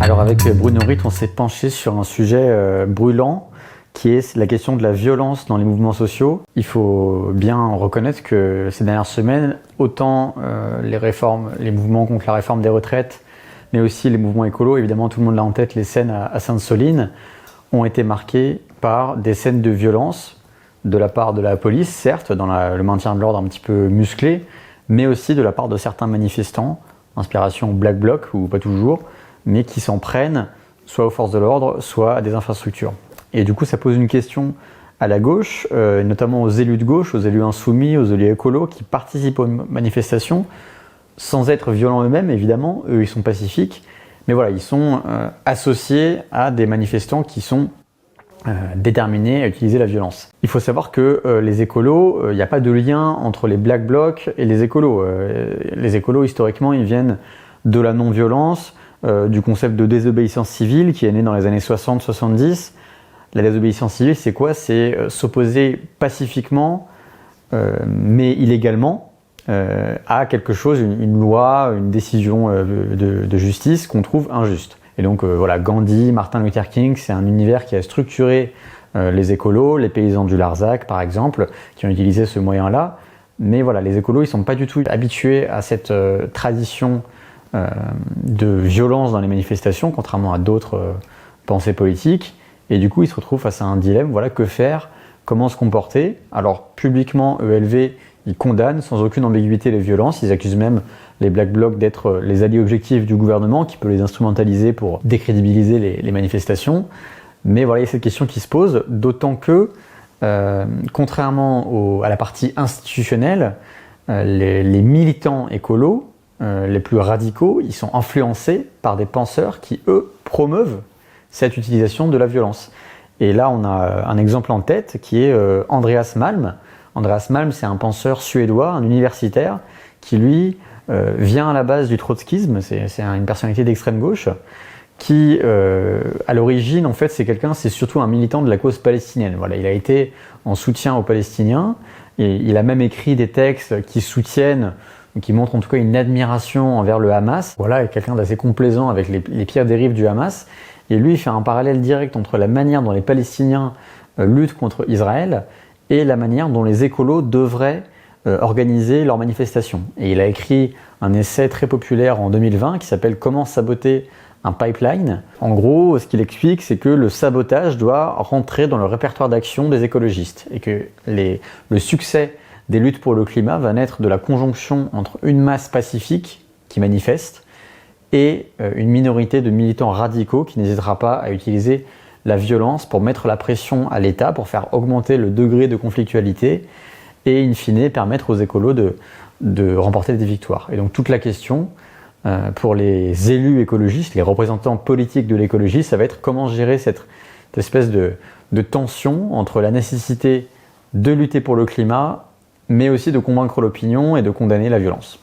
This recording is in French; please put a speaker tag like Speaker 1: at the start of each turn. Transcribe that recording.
Speaker 1: Alors avec Bruno Ritt, on s'est penché sur un sujet brûlant qui est la question de la violence dans les mouvements sociaux. Il faut bien reconnaître que ces dernières semaines, autant les mouvements contre la réforme des retraites, mais aussi les mouvements écolos, évidemment tout le monde l'a en tête, les scènes à Sainte-Soline, ont été marquées par des scènes de violence de la part de la police, certes, dans le maintien de l'ordre un petit peu musclé, mais aussi de la part de certains manifestants, inspiration Black Bloc ou pas toujours, mais qui s'en prennent soit aux forces de l'ordre, soit à des infrastructures. Et du coup, ça pose une question à la gauche, notamment aux élus de gauche, aux élus insoumis, aux élus écolos, qui participent aux manifestations, sans être violents eux-mêmes, évidemment. Eux, ils sont pacifiques, mais voilà, ils sont associés à des manifestants qui sont déterminés à utiliser la violence. Il faut savoir que les écolos, il n'y a pas de lien entre les Black Blocs et les écolos. Les écolos, historiquement, ils viennent de la non-violence, du concept de désobéissance civile qui est né dans les années 60-70. La désobéissance civile, c'est quoi? C'est s'opposer pacifiquement, mais illégalement, à quelque chose, une loi, une décision de justice qu'on trouve injuste. Et donc voilà, Gandhi, Martin Luther King, c'est un univers qui a structuré les écolos, les paysans du Larzac par exemple, qui ont utilisé ce moyen-là. Mais voilà, les écolos, ils sont pas du tout habitués à cette tradition de violence dans les manifestations, contrairement à d'autres pensées politiques. Et du coup, ils se retrouvent face à un dilemme, voilà, que faire, comment se comporter. Alors, publiquement, ELV, ils condamnent sans aucune ambiguïté les violences, ils accusent même les Black Blocs d'être les alliés objectifs du gouvernement, qui peut les instrumentaliser pour décrédibiliser les manifestations. Mais voilà, il y a cette question qui se pose, d'autant que, contrairement à la partie institutionnelle, les militants écolos, les plus radicaux, ils sont influencés par des penseurs qui, eux, promeuvent cette utilisation de la violence. Et là, on a un exemple en tête qui est Andreas Malm. Andreas Malm, c'est un penseur suédois, un universitaire, qui lui vient à la base du trotskisme, c'est une personnalité d'extrême gauche, qui, à l'origine, en fait, c'est surtout un militant de la cause palestinienne. Voilà, il a été en soutien aux Palestiniens, et il a même écrit des textes qui soutiennent, qui montrent en tout cas une admiration envers le Hamas. Voilà, quelqu'un d'assez complaisant avec les pires dérives du Hamas. Et lui, il fait un parallèle direct entre la manière dont les Palestiniens luttent contre Israël et la manière dont les écolos devraient organiser leurs manifestations. Et il a écrit un essai très populaire en 2020 qui s'appelle « Comment saboter un pipeline ». En gros, ce qu'il explique, c'est que le sabotage doit rentrer dans le répertoire d'action des écologistes et que le succès des luttes pour le climat va naître de la conjonction entre une masse pacifique qui manifeste et une minorité de militants radicaux qui n'hésitera pas à utiliser la violence pour mettre la pression à l'État, pour faire augmenter le degré de conflictualité et, in fine, permettre aux écolos de remporter des victoires. Et donc toute la question pour les élus écologistes, les représentants politiques de l'écologie, ça va être comment gérer cette espèce de tension entre la nécessité de lutter pour le climat, mais aussi de convaincre l'opinion et de condamner la violence.